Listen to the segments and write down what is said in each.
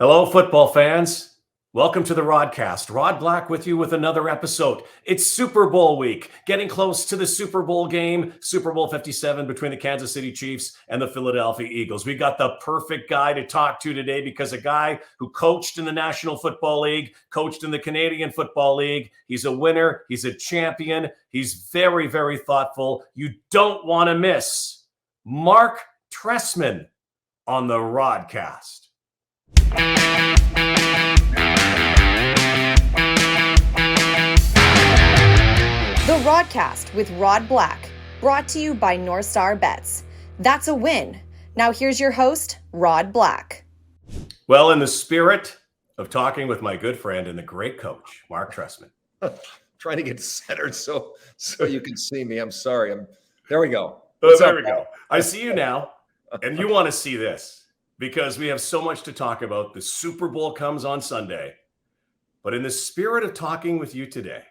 Hello, football fans. Welcome to the Rodcast. Rod Black with you with another episode. It's Super Bowl week, getting close to the Super Bowl game, Super Bowl 57 between the Kansas City Chiefs and the Philadelphia Eagles. We got the perfect guy to talk to today because a guy who coached in the National Football League, coached in the Canadian Football League. He's a winner. He's a champion. He's very, very thoughtful. You don't want to miss Marc Trestman on the Rodcast. The Rodcast with Rod Black, brought to you by North Star Bets. That's a win. Now here's your host, Rod Black. Well, in the spirit of talking with my good friend and the great coach, Marc Trestman. Trying to get centered so you can see me. I'm sorry. There we go. There we go. I see you now, and you want to see this because we have so much to talk about. The Super Bowl comes on Sunday, but in the spirit of talking with you today,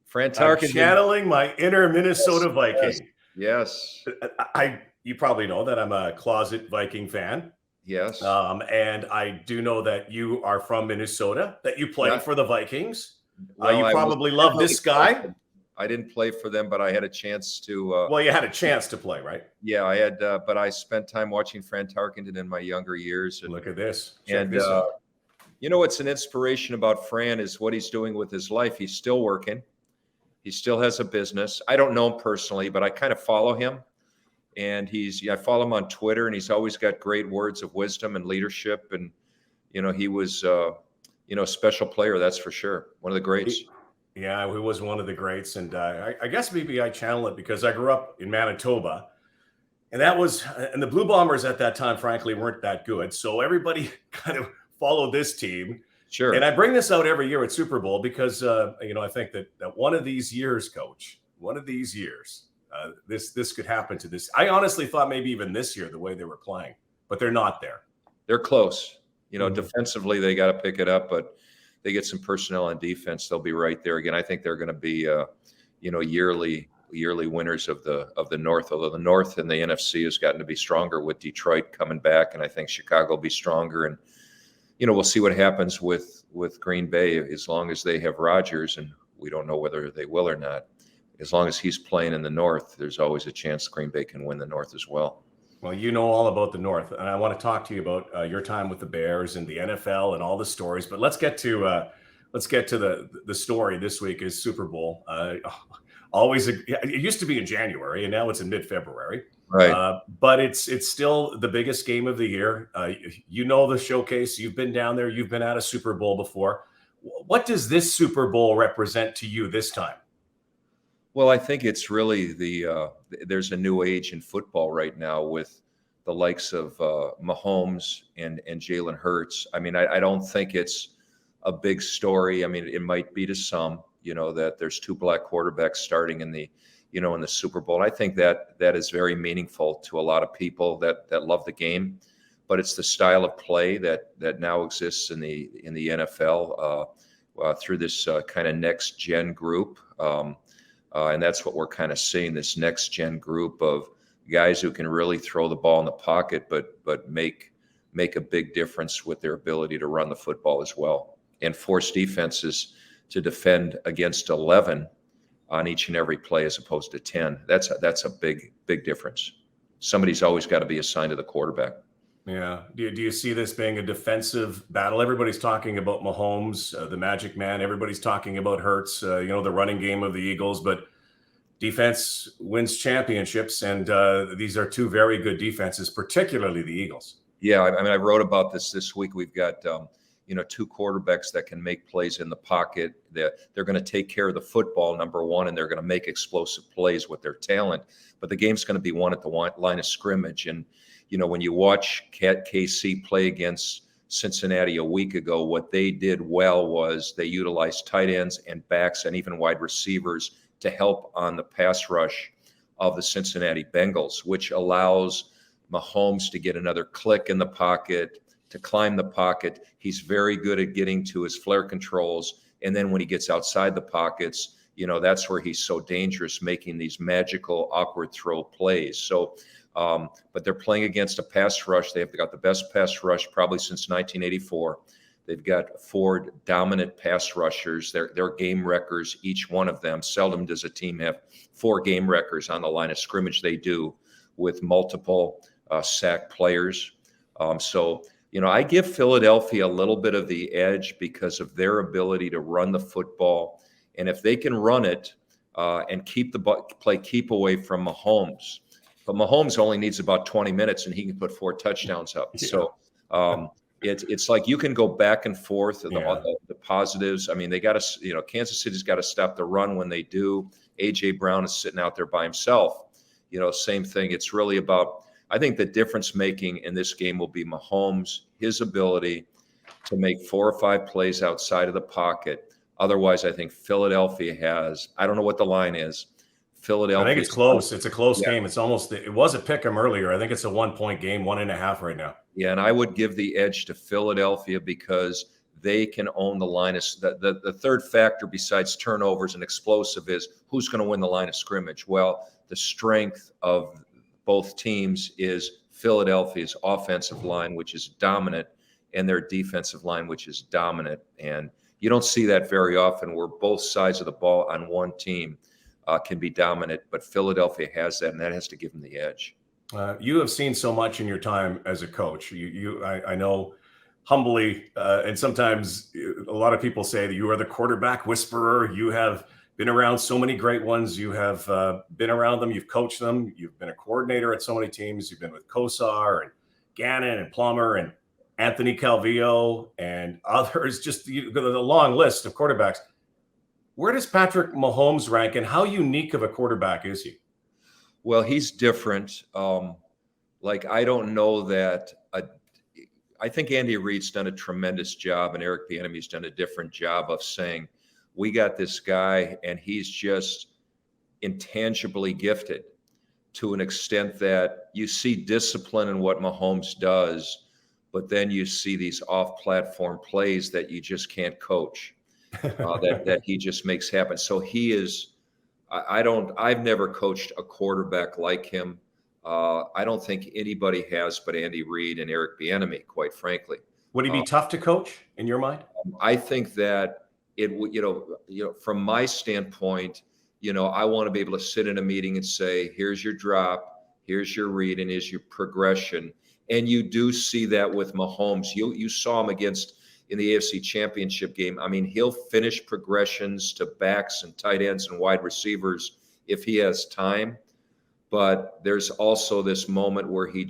Fran Tarkenton. I'm channeling my inner Minnesota Viking. Yes. You probably know that I'm a closet Viking fan. Yes. And I do know that you are from Minnesota, that you played for the Vikings. Well, you probably love this guy. I didn't play for them, but I had a chance to. Well, you had a chance to play, right? Yeah, I had, but I spent time watching Fran Tarkenton in my younger years. Look at this. Check this out. You know what's an inspiration about Fran is what he's doing with his life. He's still working. He still has a business. I don't know him personally, but I kind of follow him. And I follow him on Twitter, and he's always got great words of wisdom and leadership. And, he was, a special player, that's for sure. One of the greats. He was one of the greats. And I guess maybe I channel it because I grew up in Manitoba. And the Blue Bombers at that time, frankly, weren't that good. So everybody kind of followed this team. Sure. And I bring this out every year at Super Bowl because, I think that one of these years, Coach, this could happen to this. I honestly thought maybe even this year, the way they were playing, but they're not there. They're close. Defensively, they got to pick it up, but they get some personnel on defense. They'll be right there again. I think they're going to be, yearly winners of the North, although the North and the NFC has gotten to be stronger with Detroit coming back. And I think Chicago will be stronger. And, we'll see what happens with Green Bay as long as they have Rodgers, and we don't know whether they will or not. As long as he's playing in the North, there's always a chance Green Bay can win the North as well. Well, you know all about the North, and I want to talk to you about your time with the Bears and the NFL and all the stories. But let's get to the story this week is Super Bowl. It used to be in January, and now it's in mid-February. Right. But it's still the biggest game of the year. The showcase. You've been down there. You've been at a Super Bowl before. What does this Super Bowl represent to you this time? Well, I think it's really there's a new age in football right now with the likes of Mahomes and Jalen Hurts. I mean, I don't think it's a big story. I mean, it might be to some, that there's two black quarterbacks starting in the Super Bowl. I think that is very meaningful to a lot of people that love the game, but it's the style of play that now exists in the NFL through this kind of next gen group. And that's what we're kind of seeing, this next gen group of guys who can really throw the ball in the pocket, but make a big difference with their ability to run the football as well and force defenses to defend against 11 on each and every play as opposed to 10. That's a big difference. Somebody's always got to be assigned to the quarterback. Yeah. Do you see this being a defensive battle? Everybody's talking about Mahomes, the Magic Man. Everybody's talking about Hurts, the running game of the Eagles. But defense wins championships, and these are two very good defenses, particularly the Eagles. Yeah, I mean, I wrote about this week. We've got two quarterbacks that can make plays in the pocket. They're going to take care of the football, number one, and they're going to make explosive plays with their talent. But the game's going to be won at the line of scrimmage. And when you watch KC play against Cincinnati a week ago, what they did well was they utilized tight ends and backs and even wide receivers to help on the pass rush of the Cincinnati Bengals, which allows Mahomes to get another click in the pocket, to climb the pocket. He's very good at getting to his flare controls. And then when he gets outside the pockets, that's where he's so dangerous, making these magical, awkward throw plays. So But they're playing against a pass rush. They've got the best pass rush probably since 1984. They've got 4 dominant pass rushers. They're game wreckers, each one of them. Seldom does a team have 4 game wreckers on the line of scrimmage. They do, with multiple sack players. So, I give Philadelphia a little bit of the edge because of their ability to run the football. And if they can run it and keep away from Mahomes, but Mahomes only needs about 20 minutes and he can put 4 touchdowns up. Yeah. So it's like you can go back and forth the positives. I mean, they got to, Kansas City's got to stop the run when they do. A.J. Brown is sitting out there by himself. Same thing. It's really about, I think the difference making in this game will be Mahomes, his ability to make 4 or 5 plays outside of the pocket. Otherwise, I think Philadelphia has, I don't know what the line is. Philadelphia. I think it's close. It's a close game. It's almost, it was a pick 'em earlier. I think it's a 1-point game, 1.5 right now. Yeah. And I would give the edge to Philadelphia because they can own the line. The third factor besides turnovers and explosive is who's going to win the line of scrimmage. Well, the strength of both teams is Philadelphia's offensive line, which is dominant, and their defensive line, which is dominant. And you don't see that very often where both sides of the ball on one team can be dominant, but Philadelphia has that, and that has to give them the edge. You have seen so much in your time as a coach. I know humbly, and sometimes a lot of people say that you are the quarterback whisperer. You have been around so many great ones. You have been around them. You've coached them. You've been a coordinator at so many teams. You've been with Kosar and Gannon and Plummer and Anthony Calvillo and others, just the long list of quarterbacks. Where does Patrick Mahomes rank, and how unique of a quarterback is he? Well, he's different. I don't know that. I think Andy Reid's done a tremendous job, and Eric Bieniemy's done a different job of saying, we got this guy, and he's just intangibly gifted to an extent that you see discipline in what Mahomes does, but then you see these off-platform plays that you just can't coach, that he just makes happen. So he is. I've never coached a quarterback like him. I don't think anybody has but Andy Reid and Eric Bieniemy, quite frankly. Would he be tough to coach in your mind? I think that it would, from my standpoint, I want to be able to sit in a meeting and say, here's your drop, here's your read, and here's your progression. And you do see that with Mahomes. You saw him in the AFC Championship game. I mean, he'll finish progressions to backs and tight ends and wide receivers if he has time. But there's also this moment where he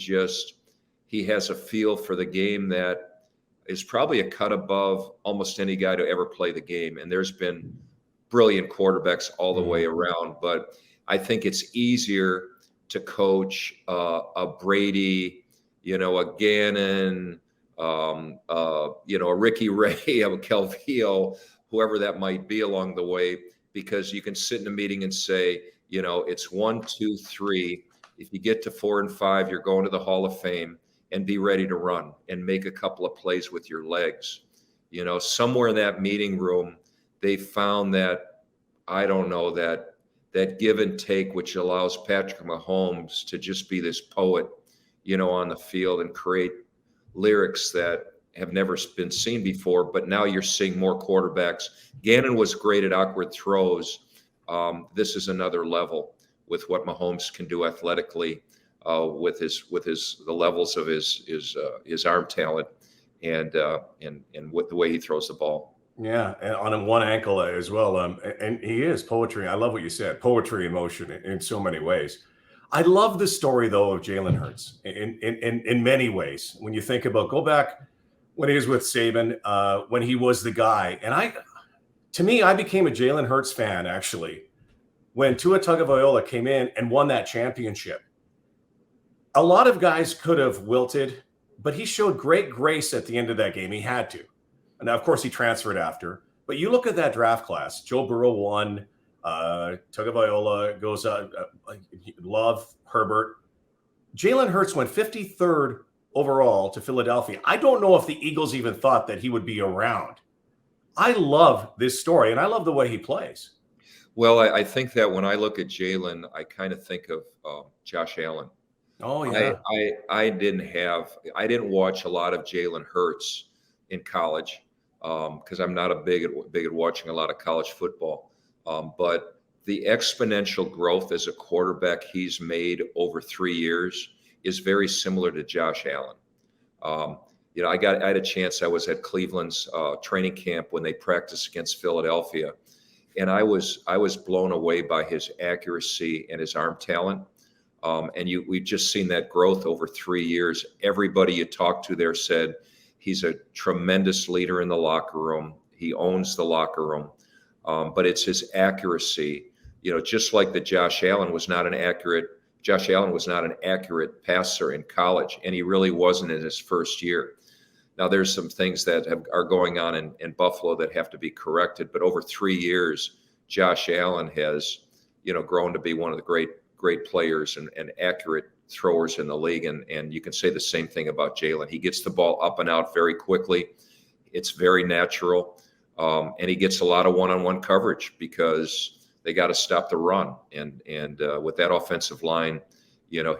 has a feel for the game that is probably a cut above almost any guy to ever play the game. And there's been brilliant quarterbacks all the way around. But I think it's easier to coach a Brady, a Gannon, a Ricky Ray, a Calvillo, whoever that might be along the way, because you can sit in a meeting and say, it's 1, 2, 3. If you get to 4 and 5, you're going to the Hall of Fame, and be ready to run and make a couple of plays with your legs. Somewhere in that meeting room, they found that, I don't know, that give and take, which allows Patrick Mahomes to just be this poet, on the field and create lyrics that have never been seen before. But now you're seeing more quarterbacks. Gannon was great at awkward throws. This is another level with what Mahomes can do athletically, with the levels of his arm talent and with the way he throws the ball. Yeah, and on one ankle as well. And he is poetry. I love what you said, poetry in motion in so many ways. I love the story, though, of Jalen Hurts in many ways. When you think about, go back when he was with Saban, when he was the guy. And I became a Jalen Hurts fan, actually, when Tua Tagovailoa came in and won that championship. A lot of guys could have wilted, but he showed great grace at the end of that game. He had to. And now, of course, he transferred after. But you look at that draft class. Joe Burrow won. Tagovailoa goes out. Love, Herbert. Jalen Hurts went 53rd overall to Philadelphia. I don't know if the Eagles even thought that he would be around. I love this story, and I love the way he plays. Well, I think that when I look at Jalen, I kind of think of Josh Allen. Oh I yeah. I I didn't watch a lot of Jalen Hurts in college because I'm not big at watching a lot of college football. But the exponential growth as a quarterback he's made over 3 years is very similar to Josh Allen. Um, I had a chance. I was at Cleveland's training camp when they practiced against Philadelphia, and I was blown away by his accuracy and his arm talent. We've just seen that growth over 3 years. Everybody you talk to there said he's a tremendous leader in the locker room. He owns the locker room, but it's his accuracy. Just like the Josh Allen was not an accurate passer in college, and he really wasn't in his first year. Now, there's some things that are going on in Buffalo that have to be corrected, but over 3 years, Josh Allen has, grown to be one of the great players and accurate throwers in the league. And you can say the same thing about Jalen. He gets the ball up and out very quickly. It's very natural. And he gets a lot of one-on-one coverage because they got to stop the run. And with that offensive line,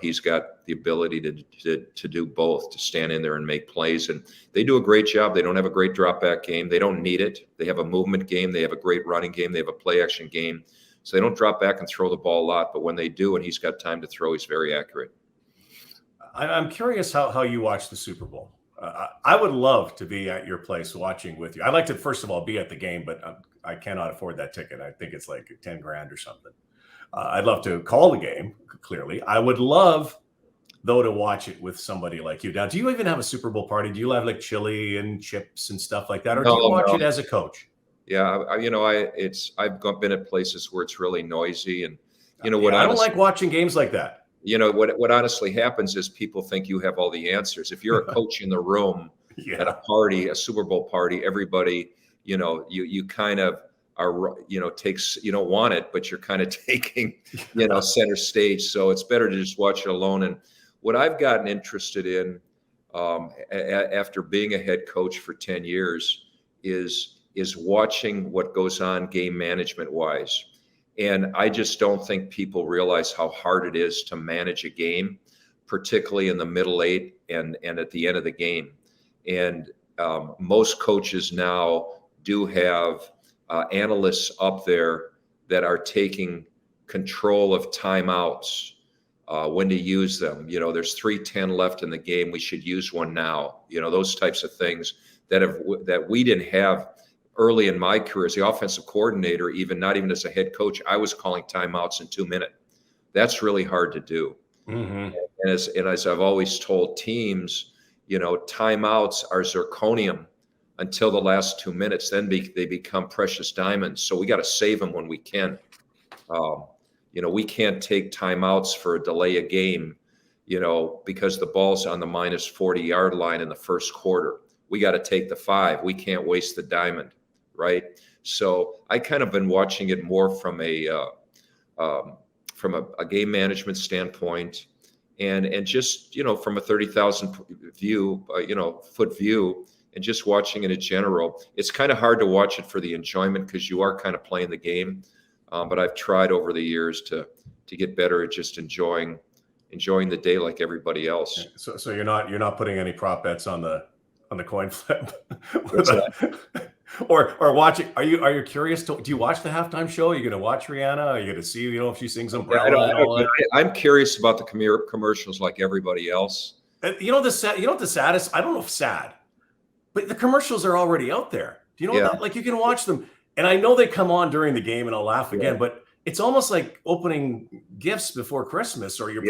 he's got the ability to do both, to stand in there and make plays. And they do a great job. They don't have a great drop back game. They don't need it. They have a movement game. They have a great running game. They have a play action game. So they don't drop back and throw the ball a lot, but when they do and he's got time to throw, he's very accurate. I'm curious how you watch the Super Bowl. I would love to be at your place watching with you. I'd like to, first of all, be at the game, but I cannot afford that ticket. I think it's like 10 grand or something. I'd love to call the game, clearly. I would love, though, to watch it with somebody like you. Now, do you even have a Super Bowl party? Do you have like chili and chips and stuff like that? Or do you watch it as a coach? Yeah, I've been at places where it's really noisy, and I don't like watching games like that. What honestly happens is people think you have all the answers. If you're a coach in the room at a party, a Super Bowl party, everybody, you kind of are, takes, you don't want it, but you're kind of taking, center stage. So it's better to just watch it alone. And what I've gotten interested in after being a head coach for 10 years is watching what goes on game management wise. And I just don't think people realize how hard it is to manage a game, particularly in the middle eight and at the end of the game. And most coaches now do have analysts up there that are taking control of timeouts, when to use them. There's 3:10 left in the game. We should use one now. Those types of things that we didn't have early in my career as the offensive coordinator, not even as a head coach. I was calling timeouts in 2 minutes. That's really hard to do. Mm-hmm. And as I've always told teams, timeouts are zirconium until the last 2 minutes. Then they become precious diamonds. So we got to save them when we can. We can't take timeouts for a delay a game, because the ball's on the minus 40-yard line in the first quarter. We got to take the 5. We can't waste the diamond. Right. So I kind of been watching it more from a game management standpoint and just, from a 30,000 view, foot view, and just watching it in general. It's kind of hard to watch it for the enjoyment because you are kind of playing the game. But I've tried over the years to get better at just enjoying the day like everybody else. So you're not putting any prop bets on the coin flip? or watching? Are you curious do you watch the halftime show? Are you going to watch Rihanna? Are you going to see if she sings Umbrella? I'm curious about the commercials like everybody else. The saddest? I don't know if sad, but the commercials are already out there. Do you know that? Like you can watch them, and I know they come on during the game, and I'll laugh again. But it's almost like opening gifts before Christmas or your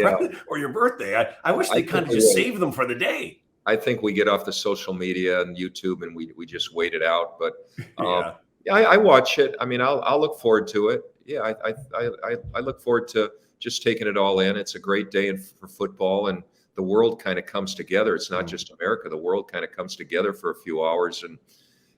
birthday. I wish they kind of just save them for the day. I think we get off the social media and YouTube and we just wait it out. But I watch it. I mean, I'll look forward to it. Yeah, I look forward to just taking it all in. It's a great day for football, and the world kind of comes together. It's not just America. The world kind of comes together for a few hours and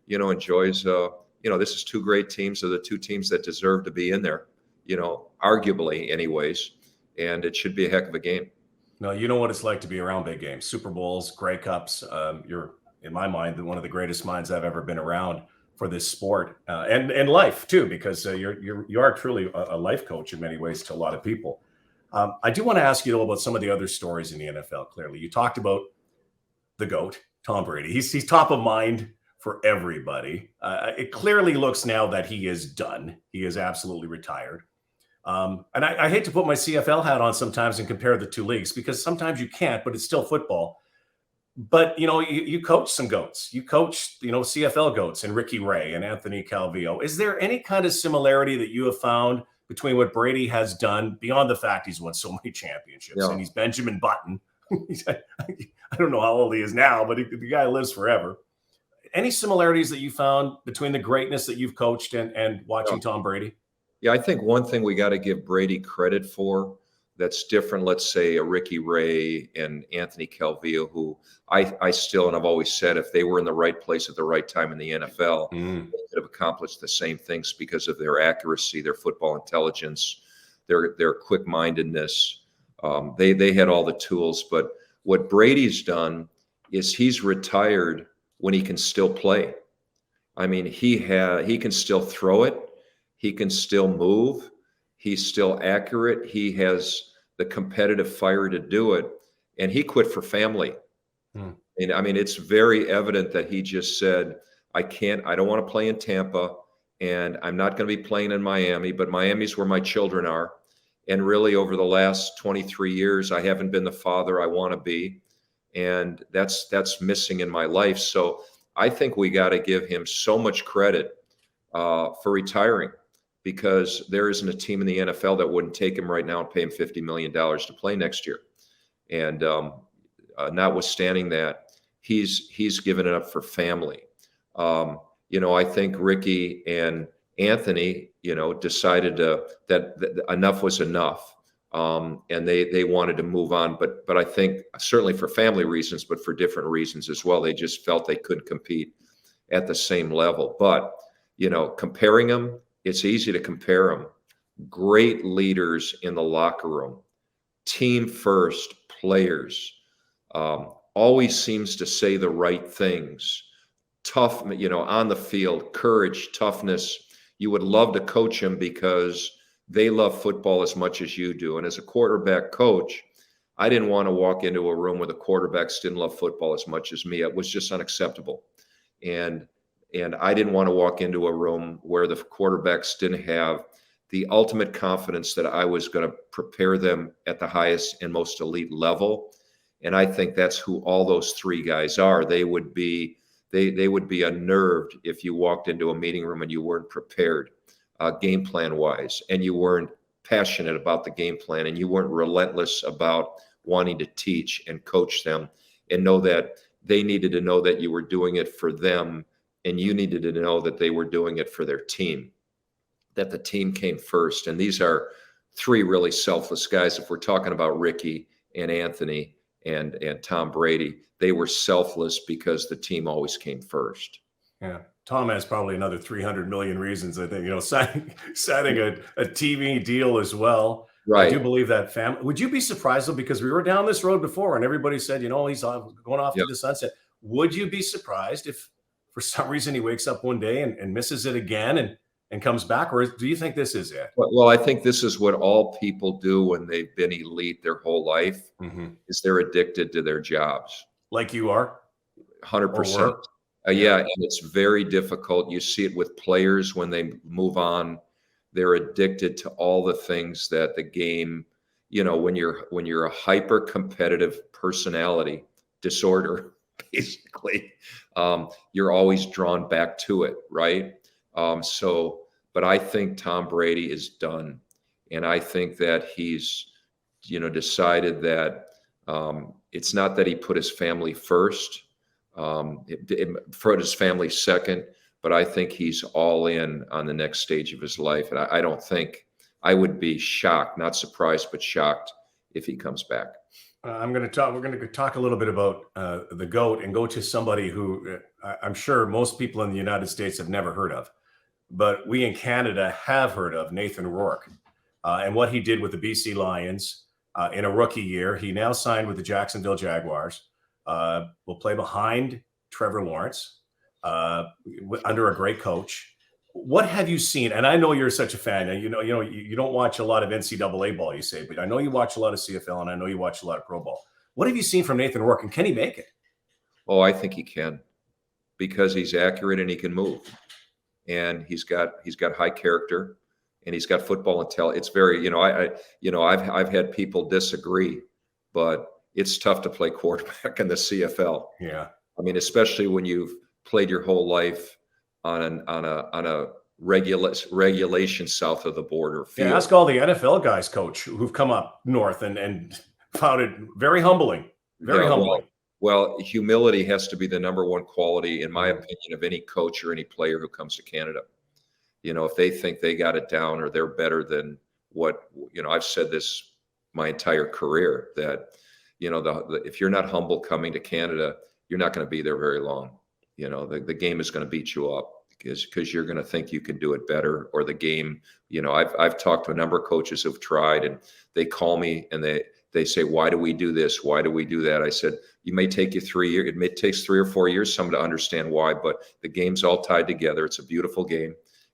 enjoys. This is two great teams. They're the two teams that deserve to be in there. Arguably, anyways, and it should be a heck of a game. No, you know what it's like to be around big games, Super Bowls, Grey Cups. You're, in my mind, one of the greatest minds I've ever been around for this sport and life too, because you are truly a life coach in many ways to a lot of people. I do want to ask you though about some of the other stories in the NFL. Clearly, you talked about the GOAT, Tom Brady. He's top of mind for everybody. It clearly looks now that he is done. He is absolutely retired. And I hate to put my CFL hat on sometimes and compare the two leagues because sometimes you can't, but it's still football. But, you coach some GOATs. You coach, CFL GOATs and Ricky Ray and Anthony Calvillo. Is there any kind of similarity that you have found between what Brady has done beyond the fact he's won so many championships and he's Benjamin Button? I don't know how old he is now, but the guy lives forever. Any similarities that you found between the greatness that you've coached and watching Tom Brady? Yeah, I think one thing we got to give Brady credit for that's different, let's say a Ricky Ray and Anthony Calvillo, who I still, and I've always said, if they were in the right place at the right time in the NFL, they could have accomplished the same things because of their accuracy, their football intelligence, their quick-mindedness. They had all the tools. But what Brady's done is he's retired when he can still play. I mean, he can still throw it. He can still move. He's still accurate. He has the competitive fire to do it. And he quit for family. And I mean, it's very evident that he just said, I don't want to play in Tampa, and I'm not going to be playing in Miami, but Miami's where my children are. And really over the last 23 years, I haven't been the father I want to be. And that's missing in my life. So I think we got to give him so much credit for retiring, because there isn't a team in the NFL that wouldn't take him right now and pay him $50 million to play next year. And notwithstanding that, he's given it up for family. I think Ricky and Anthony, decided that enough was enough. And they wanted to move on, but I think certainly for family reasons, but for different reasons as well. They just felt they couldn't compete at the same level. But, comparing them, it's easy to compare them. Great leaders in the locker room, team first players, always seems to say the right things, tough, on the field, courage, toughness. You would love to coach him because they love football as much as you do. And as a quarterback coach, I didn't want to walk into a room where the quarterbacks didn't love football as much as me. It was just unacceptable. And I didn't want to walk into a room where the quarterbacks didn't have the ultimate confidence that I was going to prepare them at the highest and most elite level. And I think that's who all those three guys are. They would be unnerved if you walked into a meeting room and you weren't prepared. Game plan wise, and you weren't passionate about the game plan, and you weren't relentless about wanting to teach and coach them, and know that they needed to know that you were doing it for them, and you needed to know that they were doing it for their team, that the team came first. And these are three really selfless guys. If we're talking about Ricky and Anthony and Tom Brady, they were selfless because the team always came first. Yeah. Tom has probably another 300 million reasons, I think, signing a TV deal as well. Right. I do believe that family. Would you be surprised though, because we were down this road before and everybody said, he's going off to the sunset. Would you be surprised if for some reason he wakes up one day and misses it again and comes back? Or do you think this is it? Well, I think this is what all people do when they've been elite their whole life, is they're addicted to their jobs. Like you are? 100%. Yeah, and it's very difficult. You see it with players when they move on. They're addicted to all the things that the game, when you're a hyper competitive personality disorder, basically, you're always drawn back to it, right? But I think Tom Brady is done, and I think that he's, decided that it's not that he put his family first. For his family second, but I think he's all in on the next stage of his life. And I don't think, I would be shocked, not surprised, but shocked if he comes back. We're going to talk a little bit about the GOAT and go to somebody who I'm sure most people in the United States have never heard of, but we in Canada have heard of Nathan Rourke and what he did with the BC Lions in a rookie year. He now signed with the Jacksonville Jaguars. Will play behind Trevor Lawrence under a great coach. What have you seen? And I know you're such a fan. And you don't watch a lot of NCAA ball, you say, but I know you watch a lot of CFL, and I know you watch a lot of pro ball. What have you seen from Nathan Rourke, and can he make it? Oh, I think he can, because he's accurate and he can move, and he's got high character, and he's got football intelligence. It's very, I've had people disagree, but it's tough to play quarterback in the CFL. Yeah. I mean, especially when you've played your whole life on a regulation south of the border field. Yeah, ask all the NFL guys, coach, who've come up north and found it very humbling. Very humbling. Well, humility has to be the number one quality, in my opinion, of any coach or any player who comes to Canada. If they think they got it down or they're better than what, I've said this my entire career, that, if you're not humble coming to Canada, you're not going to be there very long. The game is going to beat you up because you're going to think you can do it better, or the game, I've talked to a number of coaches who've tried, and they call me and they say, why do we do this? Why do we do that? I said, it may take you 3 years. It may take 3 or 4 years, some to understand why, but the game's all tied together. It's a beautiful game.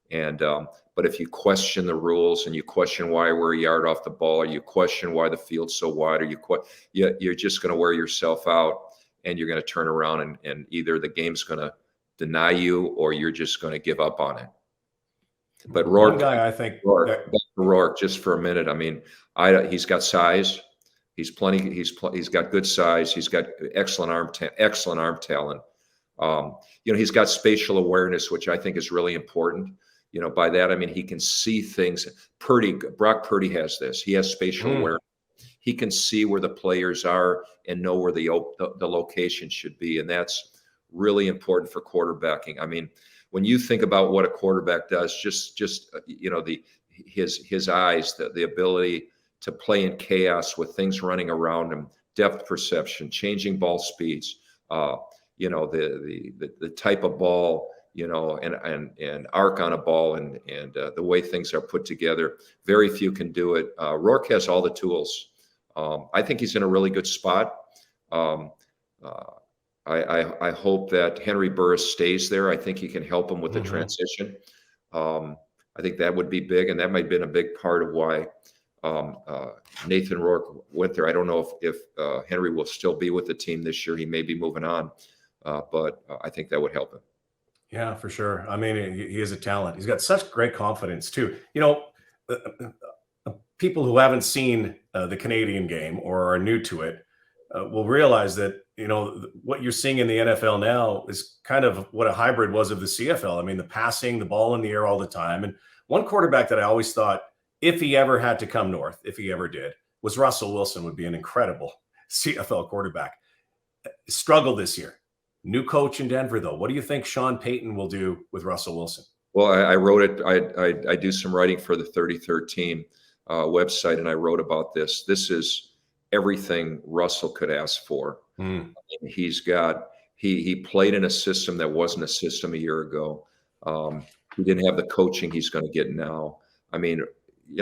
And, but if you question the rules and you question why we're a yard off the ball, or you question why the field's so wide, or you're just going to wear yourself out, and you're going to turn around and either the game's going to deny you, or you're just going to give up on it. But Rourke, one guy, I think, Rourke, just for a minute. I mean, he's got size. He's got good size. He's got excellent arm talent. He's got spatial awareness, which I think is really important. By that I mean he can see things. Brock Purdy has this. He has spatial awareness. He can see where the players are and know where the location should be, and that's really important for quarterbacking. I mean, when you think about what a quarterback does, just his eyes, the ability to play in chaos with things running around him, depth perception, changing ball speeds, the type of ball, and arc on a ball, and the way things are put together. Very few can do it. Rourke has all the tools. I think he's in a really good spot. I hope that Henry Burris stays there. I think he can help him with the transition. I think that would be big, and that might have been a big part of why Nathan Rourke went there. I don't know if Henry will still be with the team this year. He may be moving on, but I think that would help him. Yeah, for sure. I mean, he is a talent. He's got such great confidence too. People who haven't seen the Canadian game or are new to it will realize that, what you're seeing in the NFL now is kind of what a hybrid was of the CFL. I mean, the passing, the ball in the air all the time. And one quarterback that I always thought, if he ever had to come north, if he ever did, was Russell Wilson. Would be an incredible CFL quarterback. Struggled this year. New coach in Denver, though. What do you think Sean Payton will do with Russell Wilson? Well, I wrote it. I do some writing for the 33rd Team website, and I wrote about this. This is everything Russell could ask for. He played in a system that wasn't a system a year ago. He didn't have the coaching he's going to get now. I mean,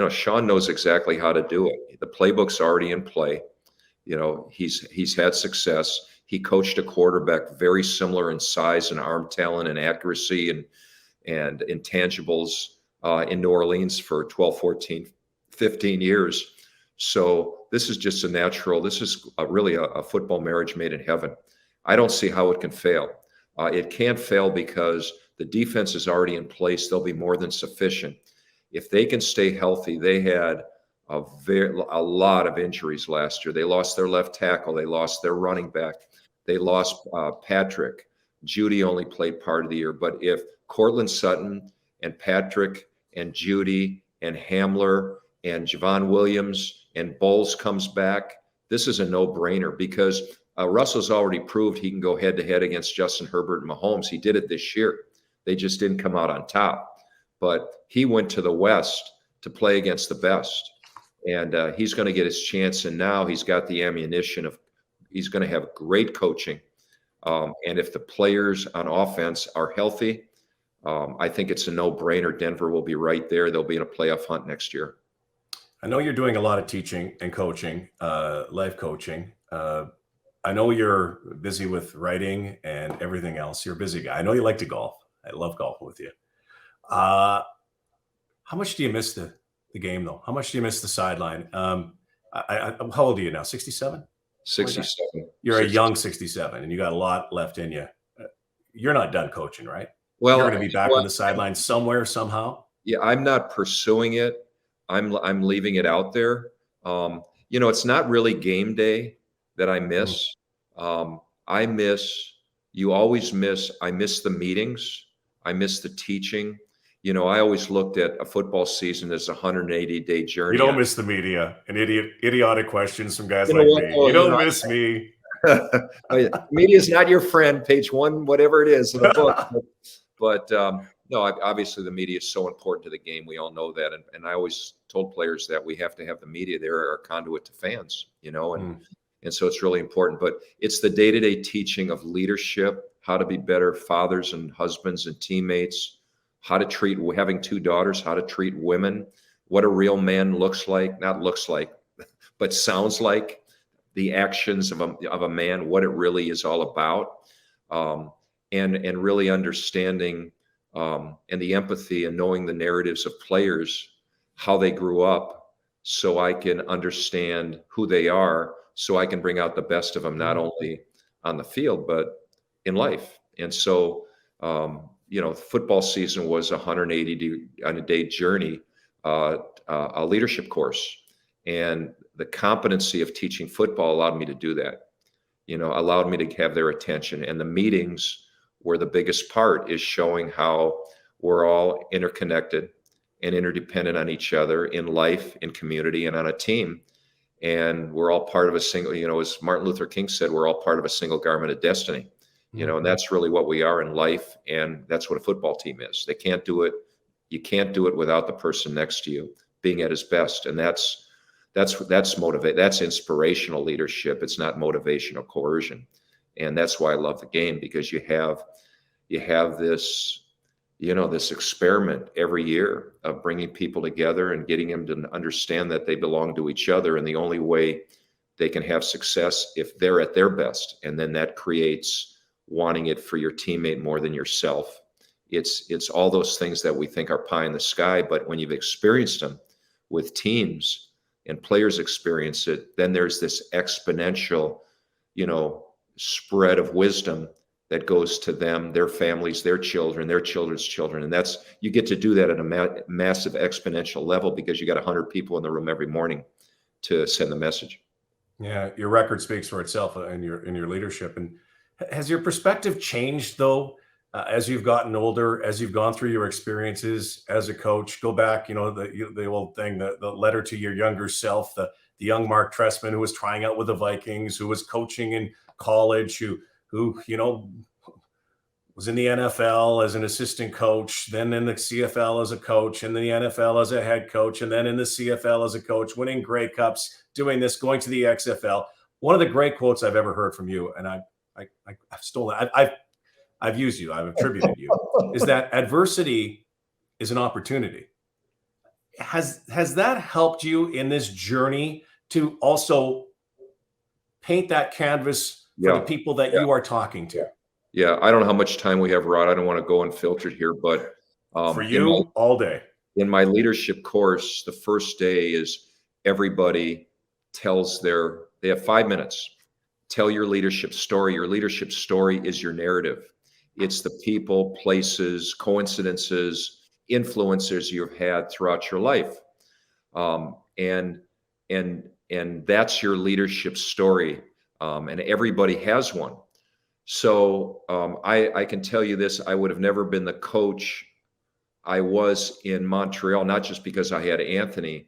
Sean knows exactly how to do it. The playbook's already in play. He's had success. He coached a quarterback very similar in size and arm talent and accuracy and intangibles in New Orleans for 12, 14, 15 years. So this is just this is really a football marriage made in heaven. I don't see how it can fail. It can't fail because the defense is already in place. They'll be more than sufficient. If they can stay healthy, they had a lot of injuries last year. They lost their left tackle. They lost their running back. They lost Patrick. Judy only played part of the year. But if Cortland Sutton and Patrick and Judy and Hamler and Javon Williams and Bowles comes back, this is a no-brainer because Russell's already proved he can go head-to-head against Justin Herbert and Mahomes. He did it this year. They just didn't come out on top. But he went to the West to play against the best. And he's going to get his chance. And now he's got the ammunition of he's going to have great coaching. And if the players on offense are healthy, I think it's a no-brainer. Denver will be right there. They'll be in a playoff hunt next year. I know you're doing a lot of teaching and coaching, life coaching. I know you're busy with writing and everything else. You're a busy guy. I know you like to golf. I love golfing with you. How much do you miss the game, though? How much do you miss the sideline? How old are you now? 67? 67. You're a young 67, and you got a lot left in you. You're not done coaching, right? Well, you're going to be back on the sideline somewhere, somehow. Yeah, I'm not pursuing it. I'm leaving it out there. It's not really game day that I miss. I miss. You always miss. I miss the meetings. I miss the teaching. I always looked at a football season as a 180-day journey. You don't miss the media and idiotic questions from guys like me. You don't miss me. Media is not your friend. Page 1, whatever it is in the book. But no, obviously the media is so important to the game. We all know that. And I always told players that we have to have the media there, our conduit to fans, and so it's really important. But it's the day-to-day teaching of leadership, how to be better fathers and husbands and teammates, how to treat, having 2 daughters, how to treat women, what a real man looks like, not looks like, but sounds like, the actions of a man, what it really is all about, and really understanding and the empathy and knowing the narratives of players, how they grew up, so I can understand who they are, so I can bring out the best of them, not only on the field, but in life. And so, football season was a 180-day journey, a leadership course. And the competency of teaching football allowed me to do that, allowed me to have their attention. And the meetings were the biggest part, is showing how we're all interconnected and interdependent on each other in life, in community, and on a team. And we're all part of a single, as Martin Luther King said, we're all part of a single garment of destiny, and that's really what we are in life. And that's what a football team is. They can't do it. You can't do it without the person next to you being at his best. And that's motivate. That's inspirational leadership. It's not motivational coercion. And that's why I love the game, because you have this, this experiment every year of bringing people together and getting them to understand that they belong to each other. And the only way they can have success if they're at their best. And then that creates wanting it for your teammate more than yourself. It's all those things that we think are pie in the sky, but when you've experienced them with teams and players experience it, then there's this exponential, spread of wisdom that goes to them, their families, their children, their children's children. And you get to do that at a massive exponential level, because you got 100 people in the room every morning to send the message. Yeah, your record speaks for itself in your leadership. And has your perspective changed, though, as you've gotten older, as you've gone through your experiences as a coach? Go back, the old thing, the letter to your younger self, the young Marc Trestman, who was trying out with the Vikings, who was coaching in college, who was in the NFL as an assistant coach, then in the CFL as a coach, and then the NFL as a head coach, and then in the CFL as a coach, winning Grey Cups, doing this, going to the XFL. One of the great quotes I've ever heard from you, and I've stolen it. I've used you, I've attributed you, is that adversity is an opportunity. Has that helped you in this journey to also paint that canvas for the people that you are talking to? Yeah, I don't know how much time we have, Rod. I don't want to go unfiltered here, but for you, all day. In my leadership course, the first day is everybody they have 5 minutes. Tell your leadership story. Your leadership story is your narrative. It's the people, places, coincidences, influencers you've had throughout your life. And that's your leadership story. And everybody has one. So I can tell you this, I would have never been the coach I was in Montreal, not just because I had Anthony,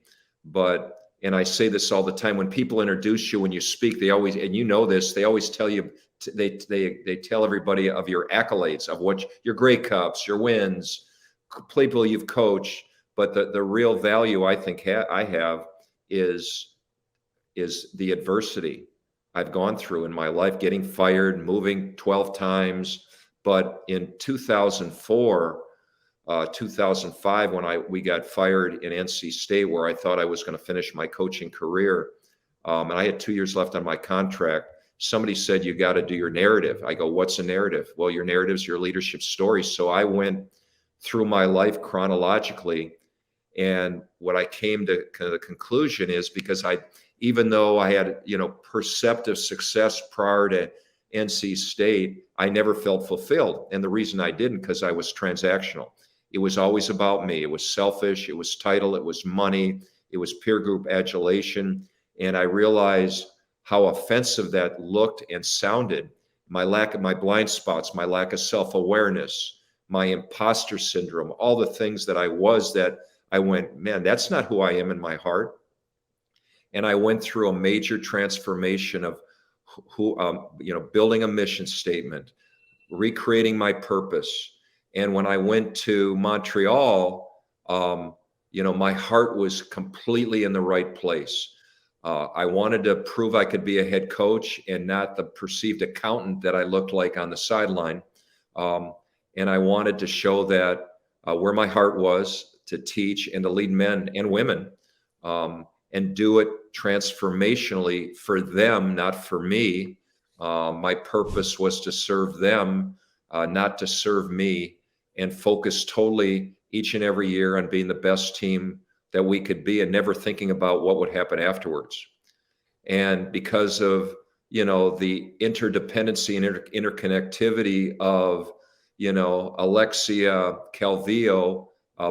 and I say this all the time, when people introduce you, when you speak, they always, and you know this, they always tell you, they tell everybody of your accolades, of what your Grey Cups, your wins, people you've coached. But the real value I think I have is the adversity I've gone through in my life, getting fired, moving 12 times. But in 2004, 2005, when we got fired in NC State, where I thought I was going to finish my coaching career, and I had 2 years left on my contract, somebody said, you got to do your narrative. I go, what's a narrative? Well, your narrative is your leadership story. So I went through my life chronologically. And what I came to kind of the conclusion is because even though I had, perceptive success prior to NC State, I never felt fulfilled. And the reason I didn't, because I was transactional. It was always about me. It was selfish. It was title. It was money. It was peer group adulation. And I realized how offensive that looked and sounded. My blind spots, my lack of self-awareness, my imposter syndrome, all the things that I was that I went, man, that's not who I am in my heart. And I went through a major transformation of building a mission statement, recreating my purpose. And when I went to Montreal, my heart was completely in the right place. I wanted to prove I could be a head coach and not the perceived accountant that I looked like on the sideline. And I wanted to show that where my heart was, to teach and to lead men and women, and do it transformationally for them, not for me. My purpose was to serve them, not to serve me, and focus totally each and every year on being the best team that we could be and never thinking about what would happen afterwards. And because of, the interdependency and interconnectivity of, Alexia Calvillo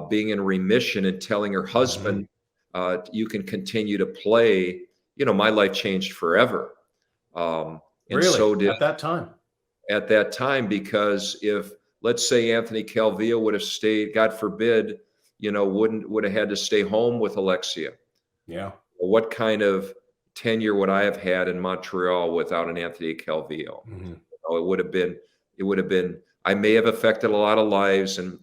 being in remission and telling her husband, you can continue to play, my life changed forever. And really? So did at that time. At that time, because if, let's say, Anthony Calvillo would have stayed, God forbid, would have had to stay home with Alexia. Yeah. What kind of tenure would I have had in Montreal without an Anthony Calvillo? It would have been, I may have affected a lot of lives and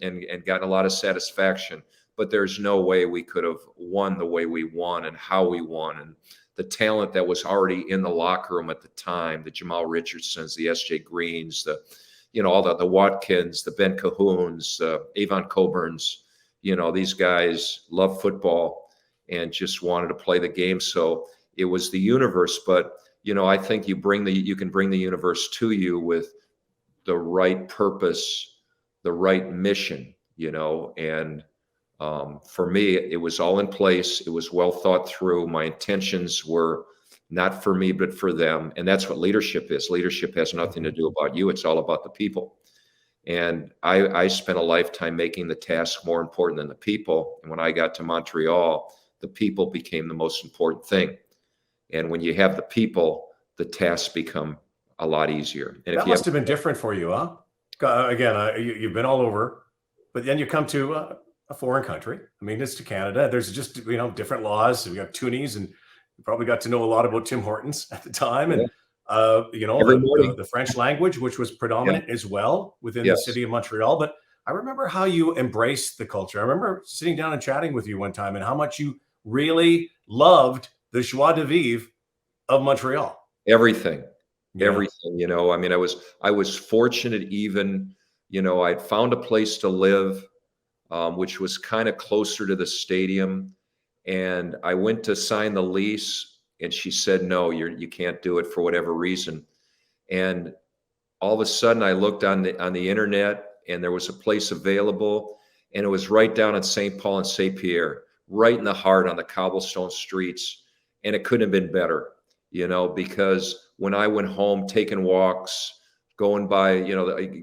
gotten a lot of satisfaction, but there's no way we could have won the way we won and how we won. And the talent that was already in the locker room at the time, the Jamal Richardsons, the S.J. Greens, all the Watkins, the Ben Cahoons, Avon Coburns, these guys love football and just wanted to play the game. So it was the universe. But, I think you can bring the universe to you with the right purpose, the right mission, and for me, it was all in place. It was well thought through. My intentions were not for me, but for them. And that's what leadership is. Leadership has nothing to do about you. It's all about the people. And I spent a lifetime making the task more important than the people. And when I got to Montreal, the people became the most important thing. And when you have the people, the tasks become a lot easier. And that must have been different for you, huh? Again, you've been all over, but then you come to a foreign country. I mean, it's to Canada. There's just, different laws. We have toonies, and you probably got to know a lot about Tim Hortons at the time. And, the French language, which was predominant as well within the city of Montreal. But I remember how you embraced the culture. I remember sitting down and chatting with you one time and how much you really loved the joie de vivre of Montreal. Everything. I mean, I was fortunate even, I'd found a place to live, which was kind of closer to the stadium. And I went to sign the lease and she said, no, you can't do it for whatever reason. And all of a sudden I looked on the internet and there was a place available, and it was right down in St. Paul and St. Pierre, right in the heart on the cobblestone streets. And it couldn't have been better, because when I went home, taking walks, going by,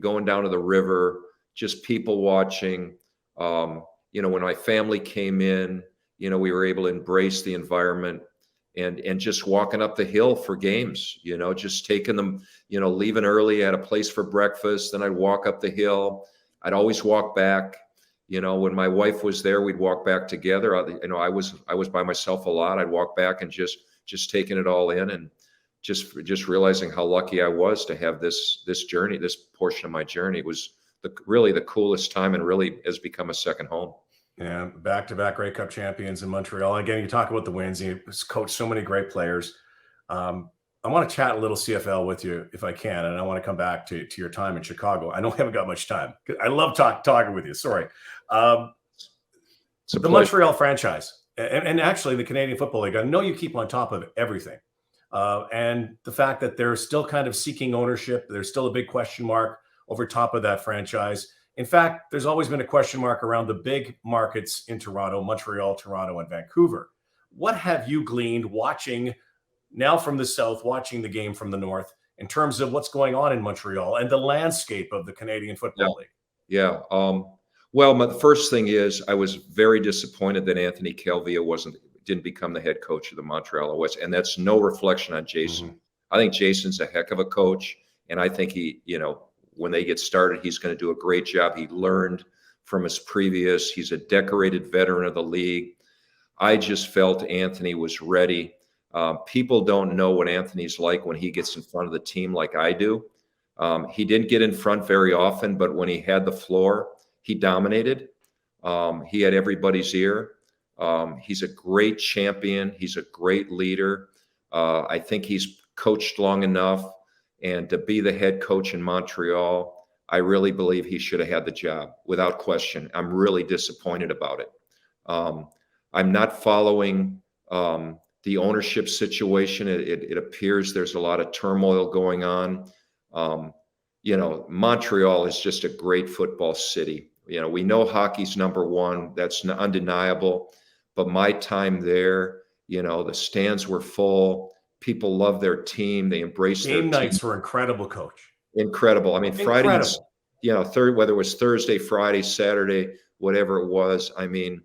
going down to the river, just people watching, when my family came in, we were able to embrace the environment and just walking up the hill for games, just taking them, leaving early at a place for breakfast. Then I'd walk up the hill. I'd always walk back. When my wife was there, we'd walk back together. I was by myself a lot. I'd walk back and just taking it all in and just realizing how lucky I was to have this journey, this portion of my journey. It was really the coolest time and really has become a second home. Yeah, back-to-back Grey Cup champions in Montreal. Again, you talk about the wins. You coached so many great players. I want to chat a little CFL with you if I can, and I want to come back to your time in Chicago. I know we haven't got much time. I love talking with you. Sorry. The Montreal franchise, and actually the Canadian Football League, I know you keep on top of everything. And the fact that they're still kind of seeking ownership, there's still a big question mark over top of that franchise. In fact, there's always been a question mark around the big markets in Toronto, Montreal, Toronto, and Vancouver. What have you gleaned watching now from the South, watching the game from the North, in terms of what's going on in Montreal and the landscape of the Canadian Football League? Yeah. Well, the first thing is I was very disappointed that Anthony Calvillo didn't become the head coach of the Montreal West, and that's no reflection on Jason. Mm-hmm. I think Jason's a heck of a coach, and I think he, when they get started, he's going to do a great job. He learned from his previous. He's a decorated veteran of the league. I just felt Anthony was ready. People don't know what Anthony's like when he gets in front of the team like I do. He didn't get in front very often, but when he had the floor, he dominated. He had everybody's ear. He's a great champion. He's a great leader. I think he's coached long enough. And to be the head coach in Montreal, I really believe he should have had the job without question. I'm really disappointed about it. I'm not following the ownership situation. It appears there's a lot of turmoil going on. Montreal is just a great football city. We know hockey's number one. That's undeniable. But my time there, the stands were full. People love their team. They embrace their team. Game nights were incredible, Coach. Incredible. I mean, Fridays, whether it was Thursday, Friday, Saturday, whatever it was. I mean,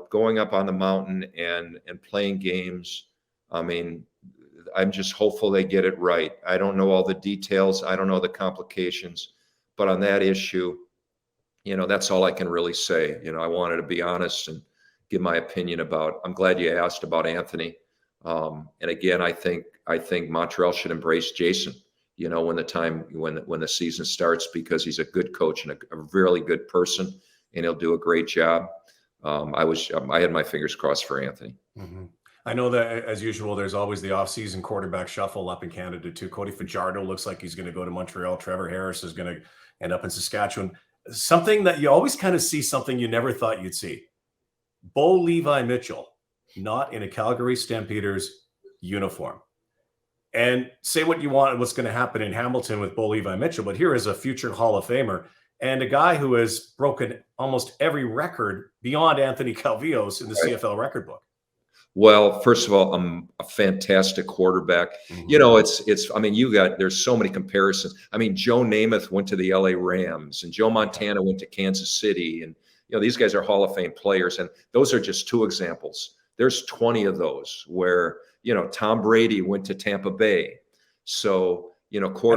going up on the mountain and playing games. I mean, I'm just hopeful they get it right. I don't know all the details. I don't know the complications, but on that issue, that's all I can really say. I wanted to be honest and give my opinion I'm glad you asked about Anthony. And again, I think Montreal should embrace Jason, when the season starts, because he's a good coach and a really good person, and he'll do a great job. I had my fingers crossed for Anthony. Mm-hmm. I know that, as usual, there's always the off-season quarterback shuffle up in Canada too. Cody Fajardo looks like he's going to go to Montreal. Trevor Harris is going to end up in Saskatchewan. Something that you always kind of see, something you never thought you'd see. Bo Levi Mitchell, not in a Calgary Stampeders uniform. And say what you want, what's going to happen in Hamilton with Bo Levi Mitchell, but here is a future Hall of Famer and a guy who has broken almost every record beyond Anthony Calvillo's in the CFL record book. Well, first of all, I'm a fantastic quarterback. Mm-hmm. There's so many comparisons. I mean, Joe Namath went to the LA Rams and Joe Montana went to Kansas City. And, these guys are Hall of Fame players. And those are just two examples. There's 20 of those where, Tom Brady went to Tampa Bay. So, quarterbacks.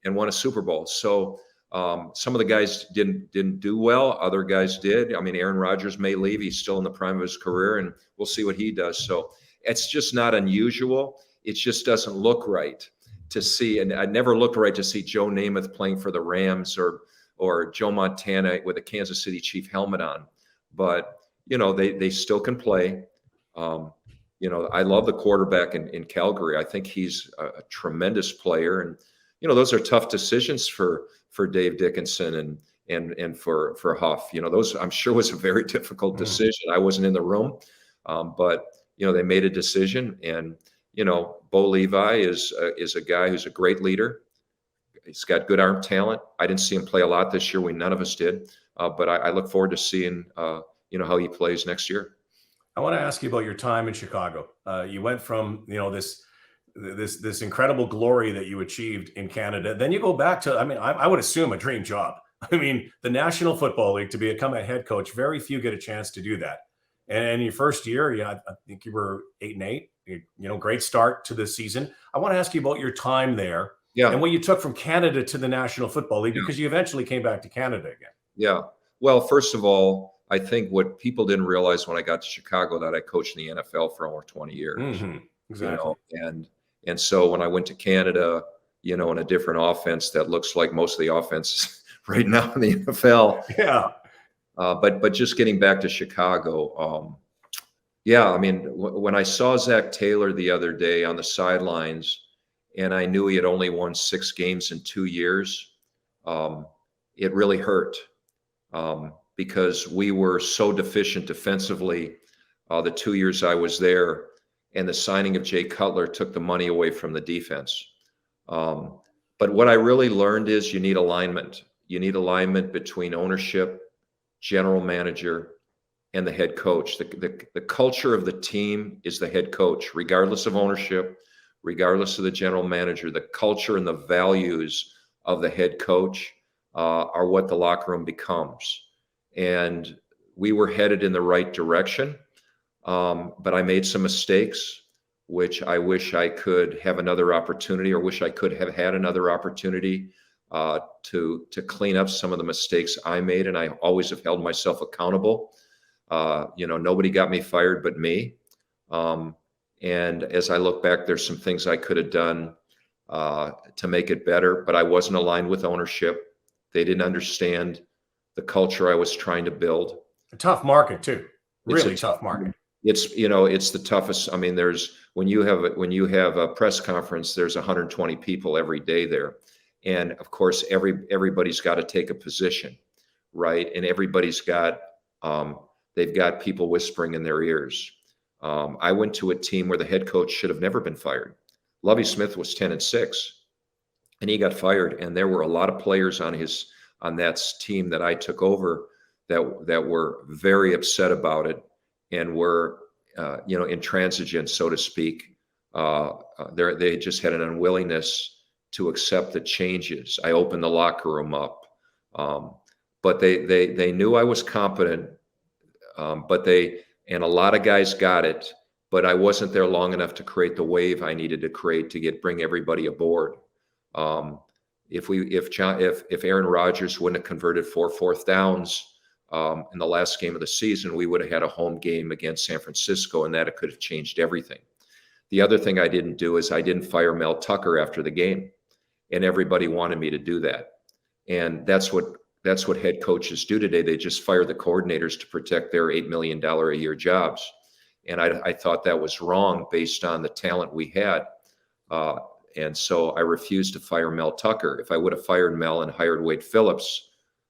And won a Super Bowl. So some of the guys didn't do well. Other guys did. I mean, Aaron Rodgers may leave. He's still in the prime of his career, and we'll see what he does. So it's just not unusual. It just doesn't look right to see. And I never looked right to see Joe Namath playing for the Rams or Joe Montana with a Kansas City Chief helmet on. But, they still can play. I love the quarterback in Calgary. I think he's a tremendous player. And, those are tough decisions for Dave Dickinson and for Huff. Those I'm sure was a very difficult decision. I wasn't in the room, but they made a decision. And Bo Levi is a guy who's a great leader. He's got good arm talent. I didn't see him play a lot this year. None of us did, but I look forward to seeing how he plays next year. I want to ask you about your time in Chicago. You went from this incredible glory that you achieved in Canada. Then you go back to, I would assume a dream job. The National Football League, to become a head coach, very few get a chance to do that. And in your first year, I think you were 8-8, great start to the season. I want to ask you about your time there and what you took from Canada to the National Football League, because you eventually came back to Canada again. Yeah. Well, first of all, I think what people didn't realize when I got to Chicago, that I coached in the NFL for over 20 years. Mm-hmm. Exactly. And so when I went to Canada, in a different offense that looks like most of the offenses right now in the NFL. Yeah. But just getting back to Chicago, when I saw Zach Taylor the other day on the sidelines, and I knew he had only won 6 games in 2 years, it really hurt because we were so deficient defensively the 2 years I was there. And the signing of Jay Cutler took the money away from the defense. But what I really learned is you need alignment. need alignment between ownership, general manager, and the head coach. The culture of the team is the head coach, regardless of ownership, regardless of the general manager. The culture and the values of the head coach are what the locker room becomes. And we were headed in the right direction, but I made some mistakes, which I wish I could have another opportunity, or wish I could have had another opportunity to clean up some of the mistakes I made. And I always have held myself accountable. Nobody got me fired but me. And as I look back, there's some things I could have done to make it better, but I wasn't aligned with ownership. They didn't understand the culture I was trying to build. A tough market too. Really tough market. It's the toughest. I mean, when you have a press conference, there's 120 people every day there. And of course, everybody's got to take a position, right? And everybody's got, they've got people whispering in their ears. I went to a team where the head coach should have never been fired. Lovie Smith was 10-6, and he got fired. And there were a lot of players on that team that I took over that were very upset about it, and were intransigent, so to speak. They just had an unwillingness to accept the changes. I opened the locker room up, but they knew I was competent. And a lot of guys got it, but I wasn't there long enough to create the wave I needed to create to bring everybody aboard. If Aaron Rodgers wouldn't have converted 4 fourth downs in the last game of the season, we would have had a home game against San Francisco, and that could have changed everything. The other thing I didn't do is I didn't fire Mel Tucker after the game, and everybody wanted me to do that. And that's what head coaches do today. They just fire the coordinators to protect their $8 million a year jobs. And I thought that was wrong based on the talent we had. And so I refused to fire Mel Tucker. If I would have fired Mel and hired Wade Phillips,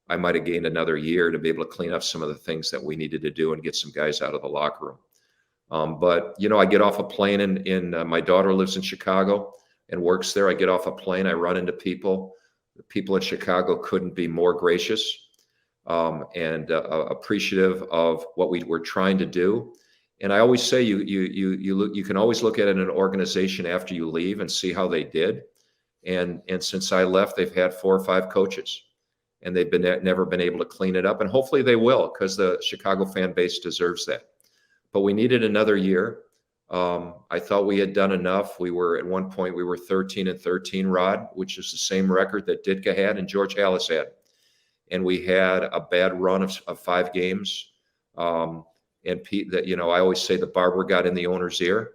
I might have gained another year to be able to clean up some of the things that we needed to do and get some guys out of the locker room. But I get off a plane in my daughter lives in Chicago and works there. I get off a plane, I run into people. The people in Chicago couldn't be more gracious and appreciative of what we were trying to do. And I always say you can always look at an organization after you leave and see how they did. And since I left, they've had 4 or 5 coaches, and they've never been able to clean it up. And hopefully they will, because the Chicago fan base deserves that. But we needed another year. I thought we had done enough. At one point, we were 13-13, Rod, which is the same record that Ditka had and George Halas had. And we had a bad run of 5 games. And Pete, I always say the barber got in the owner's ear,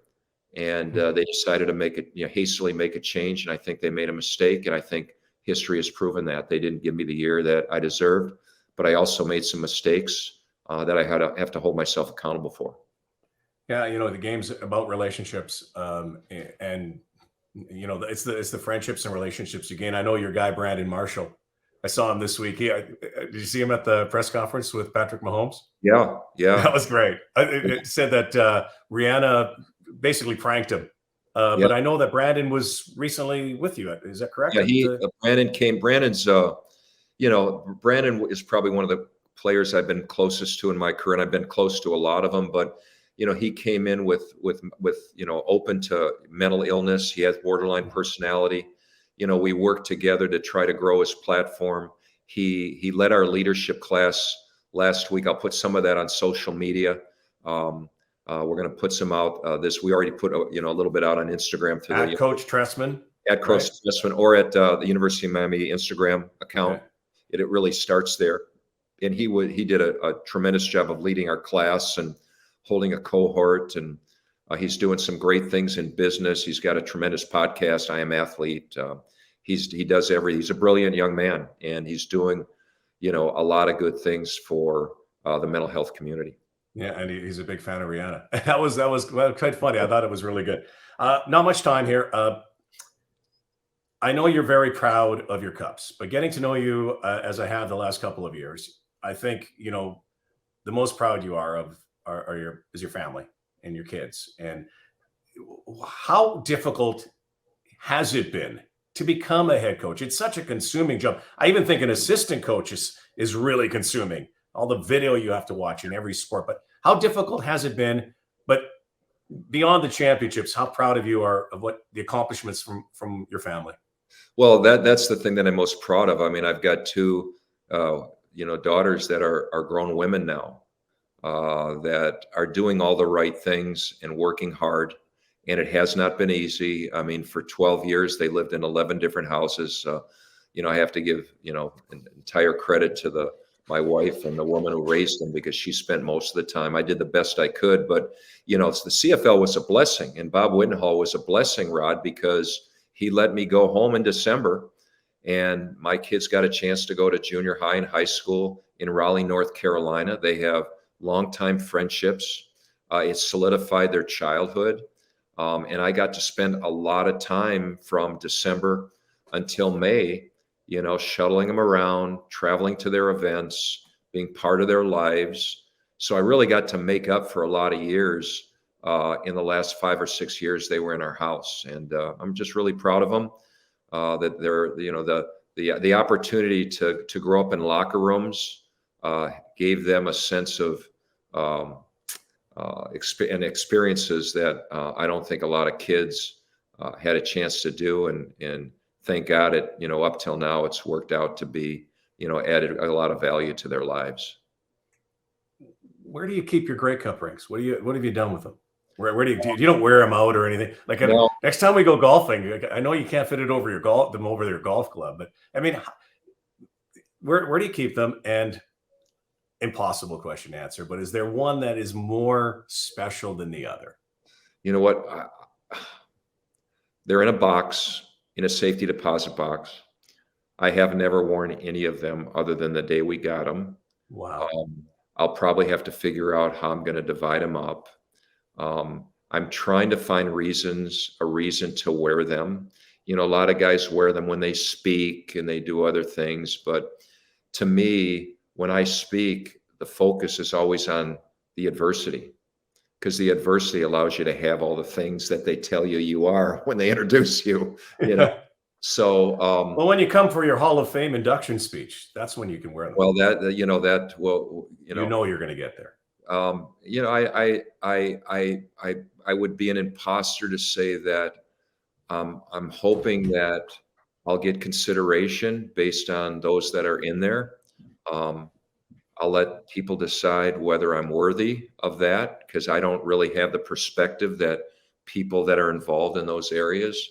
and they decided to hastily make a change. And I think they made a mistake. And I think history has proven that they didn't give me the year that I deserved, but I also made some mistakes that I have to hold myself accountable for. Yeah, the game's about relationships, and it's the friendships and relationships you gain. I know your guy Brandon Marshall. I saw him this week. Did you see him at the press conference with Patrick Mahomes? Yeah. That was great. It said that Rihanna basically pranked him. But I know that Brandon was recently with you. Is that correct? Yeah, Brandon came. Brandon is probably one of the players I've been closest to in my career, and I've been close to a lot of them. But he came in with open to mental illness. He has borderline personality. We worked together to try to grow his platform. He led our leadership class last week. I'll put some of that on social media. We're going to put some out. We already put a little bit out on Instagram through Coach Trestman. At Coach Trestman, or at the University of Miami Instagram account. Okay. It really starts there. And he did a tremendous job of leading our class and holding a cohort, and he's doing some great things in business. He's got a tremendous podcast, I Am Athlete. He does he's a brilliant young man, and he's doing, a lot of good things for the mental health community. Yeah, and he's a big fan of Rihanna. That was quite funny. I thought it was really good. Not much time here. I know you're very proud of your cups, but getting to know you as I have the last couple of years, I think the most proud you are of is your family and your kids. And how difficult has it been to become a head coach? It's such a consuming job. I even think an assistant coach is really consuming. All the video you have to watch in every sport. But how difficult has it been? But beyond the championships, how proud of you are of what the accomplishments from your family? Well, that's the thing that I'm most proud of. I mean, I've got two, daughters that are grown women now, that are doing all the right things and working hard. And it has not been easy. I mean, for 12 years, they lived in 11 different houses. I have to give, entire credit to my wife and the woman who raised them, because she spent most of the time. I did the best I could, but it's the CFL was a blessing, and Bob Whittenhall was a blessing, Rod, because he let me go home in December, and my kids got a chance to go to junior high and high school in Raleigh, North Carolina. They have longtime friendships. It solidified their childhood. And I got to spend a lot of time from December until May, shuttling them around, traveling to their events, being part of their lives. So I really got to make up for a lot of years. In the last 5 or 6 years they were in our house, and I'm just really proud of them, that they're, the opportunity to grow up in locker rooms gave them a sense of experiences that I don't think a lot of kids had a chance to do, and thank God up till now it's worked out to be added a lot of value to their lives. Where do you keep your Grey Cup rings? What have you done with them? Where do you don't wear them out or anything? Like, No. next time we go golfing, I know you can't fit it over your golf club, but I mean, where do you keep them? And impossible question to answer, but is there one that is more special than the other? You know what? They're in a box, in a safety deposit box. I have never worn any of them other than the day we got them. Wow. I'll probably have to figure out how I'm going to divide them up. I'm trying to find a reason to wear them. A lot of guys wear them when they speak and they do other things. But to me, when I speak, the focus is always on the adversity, because the adversity allows you to have all the things that they tell you are when they introduce you, So, well, when you come for your Hall of Fame induction speech, that's when you can wear them. well, you're going to get there. I would be an imposter to say that I'm hoping that I'll get consideration based on those that are in there. I'll let people decide whether I'm worthy of that, because I don't really have the perspective that people that are involved in those areas.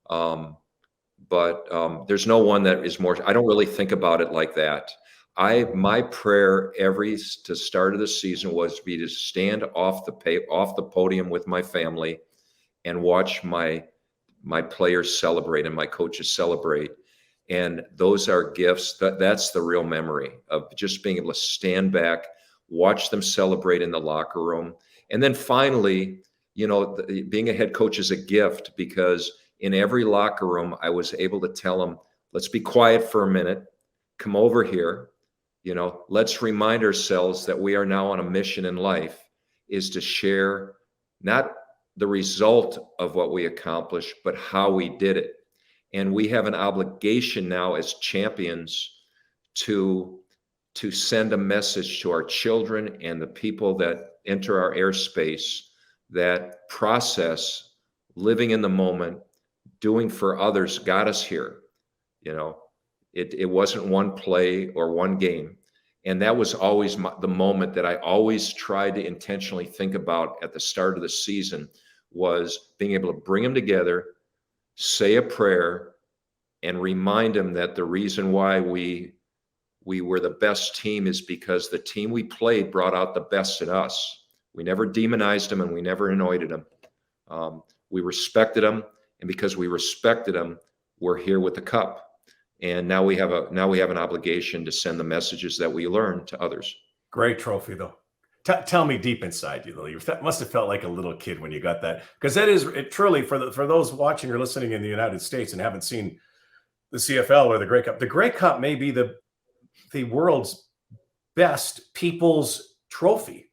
But there's no one that is more. I don't really think about it like that. My prayer to start of the season was to stand off the podium with my family and watch my players celebrate and my coaches celebrate. And those are gifts. That's the real memory of just being able to stand back, watch them celebrate in the locker room. And then finally, being a head coach is a gift, because in every locker room, I was able to tell them, let's be quiet for a minute, come over here. Let's remind ourselves that we are now on a mission in life, is to share not the result of what we accomplished, but how we did it. And we have an obligation now as champions to send a message to our children and the people that enter our airspace, that process, living in the moment, doing for others got us here. It wasn't one play or one game. And that was always the moment that I always tried to intentionally think about at the start of the season, was being able to bring them together, say a prayer, and remind them that the reason why we were the best team is because the team we played brought out the best in us. We never demonized them and we never anointed them. We respected them, and because we respected them, we're here with the cup. And now we have an obligation to send the messages that we learned to others. Great trophy, though. Tell me, deep inside you, though, you must have felt like a little kid when you got that, because that is truly for those watching or listening in the United States and haven't seen the CFL or the Grey Cup. The Grey Cup may be the world's best people's trophy,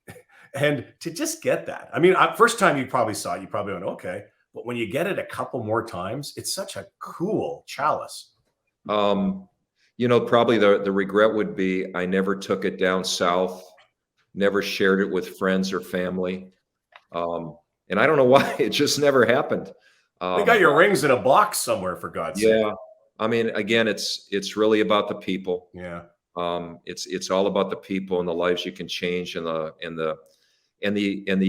and to just get that. I mean, first time you probably saw it, you probably went, okay. but when you get it a couple more times, it's such a cool chalice. Probably the regret would be I never took it down south, never shared it with friends or family. And I don't know why, it just never happened. They got your rings in a box somewhere, for God's sake. Yeah. I mean, again, it's really about the people. Yeah. It's all about the people and the lives you can change and the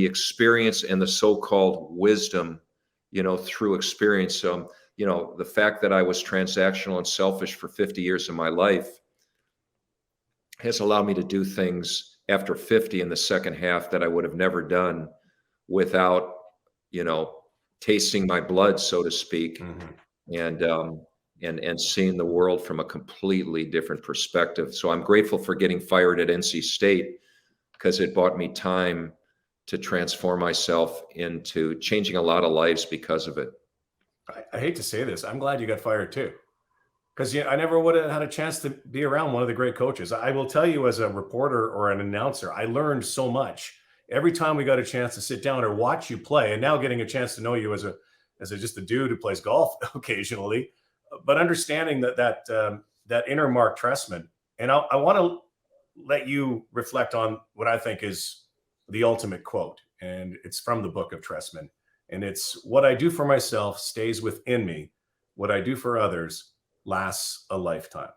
experience and the so-called wisdom, through experience. The fact that I was transactional and selfish for 50 years of my life has allowed me to do things after 50 in the second half that I would have never done without, tasting my blood, so to speak, and seeing the world from a completely different perspective. So I'm grateful for getting fired at NC State because it bought me time to transform myself into changing a lot of lives because of it. I hate to say this. I'm glad you got fired too, because I never would have had a chance to be around one of the great coaches. I will tell you, as a reporter or an announcer, I learned so much every time we got a chance to sit down or watch you play, and now getting a chance to know you as just a dude who plays golf occasionally, but understanding that inner Marc Trestman. And I want to let you reflect on what I think is the ultimate quote, and it's from the book of Trestman. And it's, "What I do for myself stays within me. What I do for others lasts a lifetime."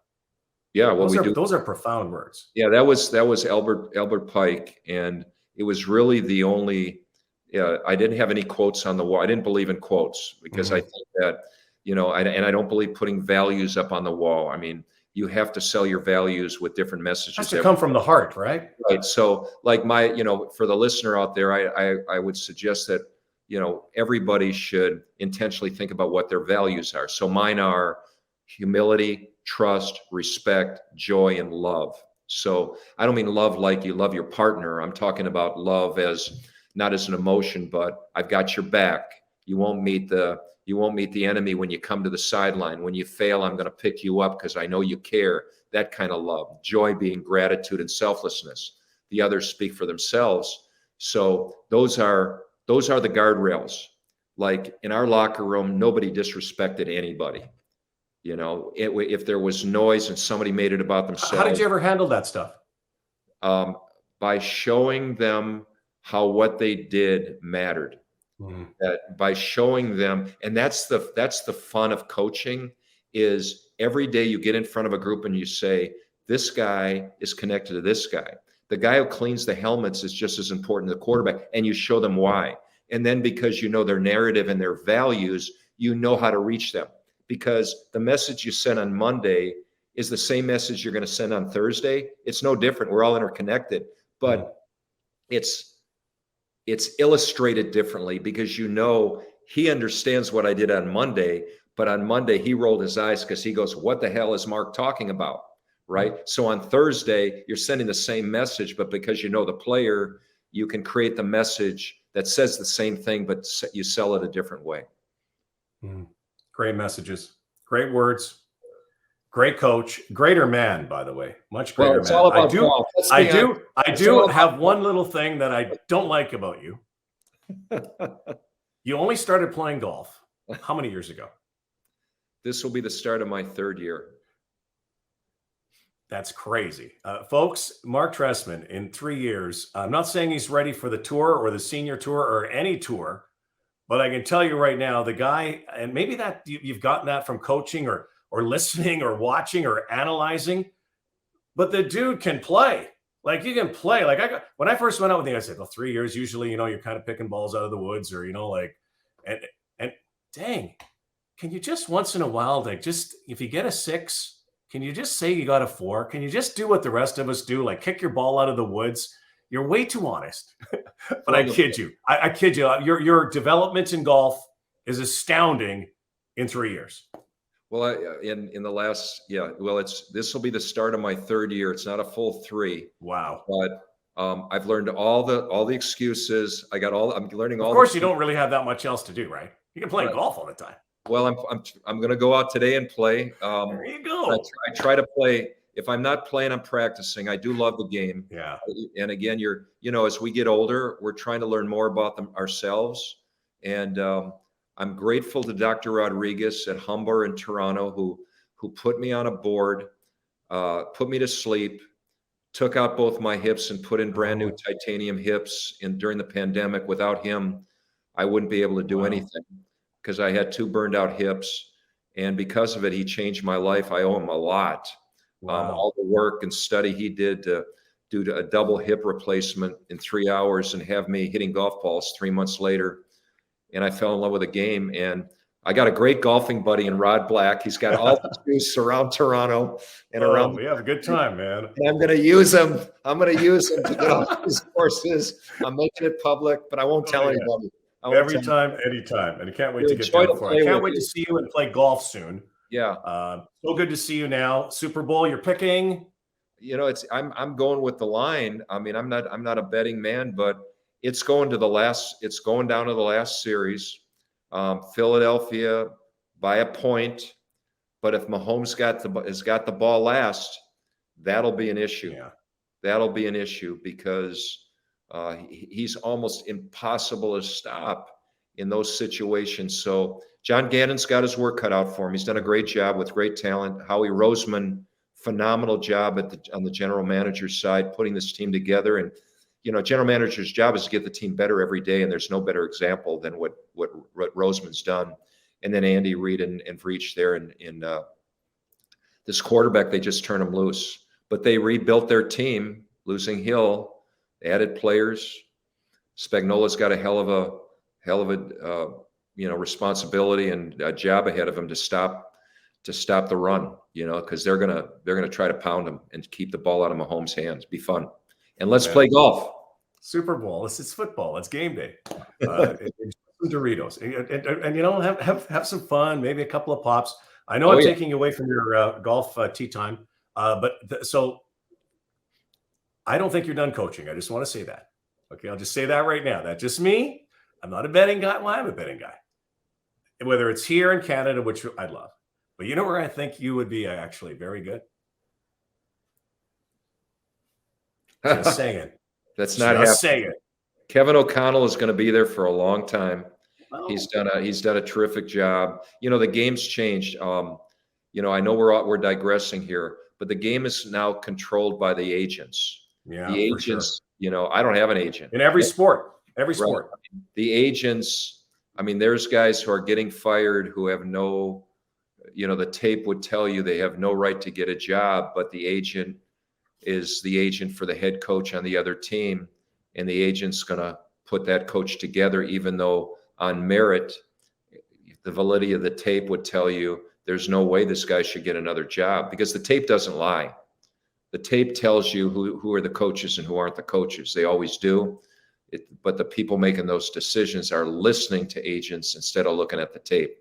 Yeah, those are profound words. Yeah, that was Albert Pike, and it was really the only. I didn't have any quotes on the wall. I didn't believe in quotes because I think that I don't believe putting values up on the wall. I mean, you have to sell your values with different messages. It has to come from the heart, right? Right. So, like for the listener out there, I would suggest that everybody should intentionally think about what their values are. So mine are humility, trust, respect, joy, and love. So I don't mean love like you love your partner. I'm talking about love as not as an emotion, but I've got your back. You won't meet the enemy when you come to the sideline. When you fail, I'm going to pick you up because I know you care. That kind of love. Joy being gratitude and selflessness. The others speak for themselves. So those are the guardrails. Like in our locker room, nobody disrespected anybody. If there was noise and somebody made it about themselves. How did you ever handle that stuff? By showing them how what they did mattered. That by showing them, and that's the fun of coaching, is every day you get in front of a group and you say, this guy is connected to this guy. The guy who cleans the helmets is just as important as the quarterback, and you show them why. And then because you know their narrative and their values, you know how to reach them. Because the message you send on Monday is the same message you're going to send on Thursday. It's no different. We're all interconnected, but it's illustrated differently because he understands what I did on Monday, but on Monday he rolled his eyes because he goes, what the hell is Marc talking about? Right. So on Thursday, you're sending the same message, but because you know the player, you can create the message that says the same thing, but you sell it a different way. Great messages, great words, great coach, greater man, by the way, much greater man. All about golf. I do have one little thing that I don't like about you. You only started playing golf how many years ago? This will be the start of my third year. That's crazy. Folks, Marc Trestman, in 3 years, I'm not saying he's ready for the tour or the senior tour or any tour, but I can tell you right now, the guy, and maybe that you've gotten that from coaching or listening or watching or analyzing, but the dude can play. Like, you can play. Like, when I first went out with him, I said, well, 3 years, usually, you're kind of picking balls out of the woods or, and dang, can you just once in a while, like, just, if you get a 6, can you just say you got a 4? Can you just do what the rest of us do? Like, kick your ball out of the woods. You're way too honest. But I kid you. I kid you. Your development in golf is astounding in 3 years. Well, in the last, this will be the start of my third year. It's not a full 3. Wow. But I've learned all the excuses. I'm learning all. Of course, you don't really have that much else to do, right? You can play golf all the time. Well, I'm going to go out today and play. There you go. I try to play. If I'm not playing, I'm practicing. I do love the game. Yeah. And again, as we get older, we're trying to learn more about them ourselves. And I'm grateful to Dr. Rodriguez at Humber in Toronto, who put me on a board, put me to sleep, took out both my hips and put in brand new titanium hips during the pandemic. Without him, I wouldn't be able to do anything because I had 2 burned out hips. And because of it, he changed my life. I owe him a lot. All the work and study he did to do a double hip replacement in 3 hours and have me hitting golf balls 3 months later. And I fell in love with the game. And I got a great golfing buddy in Rod Black. He's got all the juice around Toronto and around. We have a good time, man. And I'm going to use him. I'm going to use him to get off his courses. I'm making it public, but I won't tell anybody. Every time, anytime. And I can't wait to get down for it. I can't wait to see you and play golf soon. Yeah. So good to see you now. Super Bowl, you're picking. You know, I'm going with the line. I mean, I'm not a betting man, but it's going down to the last series. Philadelphia by a point, but if Mahomes has got the ball last, that'll be an issue. Yeah. That'll be an issue because he's almost impossible to stop in those situations. So John Gannon's got his work cut out for him. He's done a great job with great talent. Howie Roseman, phenomenal job on the general manager's side, putting this team together. And general manager's job is to get the team better every day, and there's no better example than what Roseman's done. And then Andy Reid and Vreach there in this quarterback, they just turned him loose. But they rebuilt their team, losing Hill, added players. Spagnola's got a hell of a responsibility and a job ahead of him to stop the run, because they're gonna try to pound him and keep the ball out of Mahomes' hands. Be fun. And let's play golf. Super Bowl. It's football. It's game day. Some Doritos and have some fun. Maybe a couple of pops. I know I'm taking you away from your golf tee time, so I don't think you're done coaching. I just want to say that. Okay, I'll just say that right now. That's just me. I'm not a betting guy. Well, I'm a betting guy. Whether it's here in Canada, which I'd love, but you know where I think you would be actually very good. Just saying. That's not happening. Saying. Kevin O'Connell is going to be there for a long time. Oh. He's done a terrific job. The game's changed. I know we're digressing here, but the game is now controlled by the agents. Yeah, the agents. Sure. I don't have an agent in every sport. Every sport. Right. The agents. I mean, there's guys who are getting fired who have no. The tape would tell you they have no right to get a job, but the agent is the agent for the head coach on the other team, and the agent's going to put that coach together, even though on merit, the validity of the tape would tell you there's no way this guy should get another job, because the tape doesn't lie. The tape tells you who are the coaches and who aren't the coaches. They always do. But the people making those decisions are listening to agents instead of looking at the tape.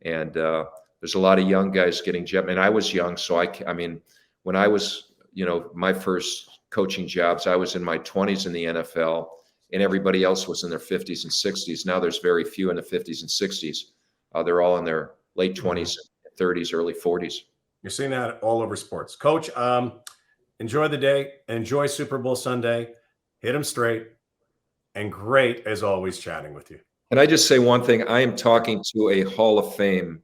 And there's a lot of young guys getting jobs. And I was young, so I mean, when I was my first coaching jobs, I was in my 20s in the NFL, and everybody else was in their 50s and 60s. Now there's very few in the 50s and 60s. They're all in their late 20s, 30s, early 40s. You're seeing that all over sports. Coach, enjoy the day. Enjoy Super Bowl Sunday. Hit them straight. And great, as always, chatting with you. And I just say one thing. I am talking to a Hall of Fame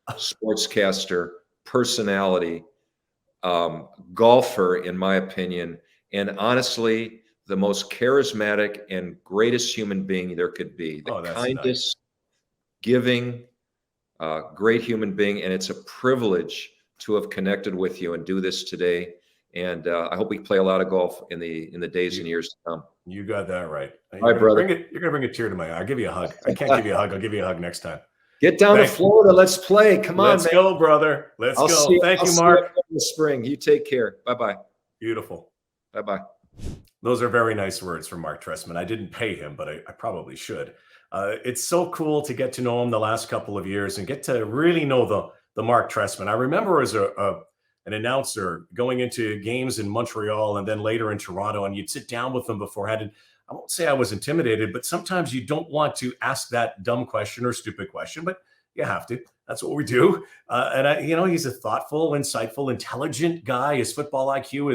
sportscaster, personality, golfer, in my opinion, and honestly, the most charismatic and greatest human being there could be. The kindest, giving, great human being, and it's a privilege to have connected with you and do this today. And I hope we play a lot of golf in the days and years to come. You got that right. All right, brother. You're gonna bring a tear to my eye. I'll give you a hug. I can't give you a hug. I'll give you a hug next time. Get down to Florida. Let's play. Come on, man. Let's go, brother. Let's go. Thank you, Mark. In the spring. You take care. Bye-bye. Beautiful. Bye-bye. Those are very nice words from Marc Trestman. I didn't pay him, but I probably should. It's so cool to get to know him the last couple of years and get to really know the Marc Trestman. I remember as an announcer going into games in Montreal and then later in Toronto, and you'd sit down with them beforehand. And I won't say I was intimidated, but sometimes you don't want to ask that dumb question or stupid question, but you have to. That's what we do. And he's a thoughtful, insightful, intelligent guy. His football IQ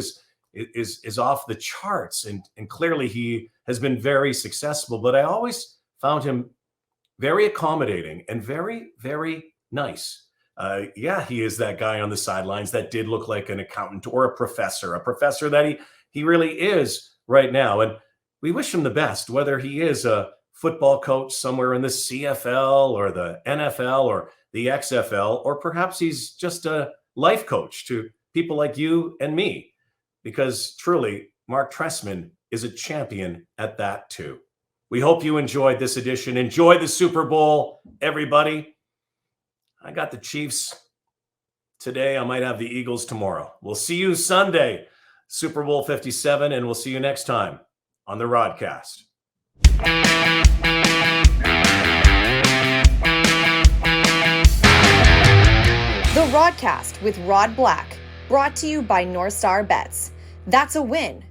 is off the charts, and clearly he has been very successful. But I always found him very accommodating, and very, very nice. Yeah, he is that guy on the sidelines that did look like an accountant or a professor that he really is right now. And we wish him the best, whether he is a football coach somewhere in the CFL or the NFL or the XFL, or perhaps he's just a life coach to people like you and me, because truly, Marc Trestman is a champion at that too. We hope you enjoyed this edition. Enjoy the Super Bowl, everybody. I got the Chiefs today. I might have the Eagles tomorrow. We'll see you Sunday, Super Bowl 57, and we'll see you next time on the Rodcast. The Rodcast with Rod Black, brought to you by North Star Bets. That's a win.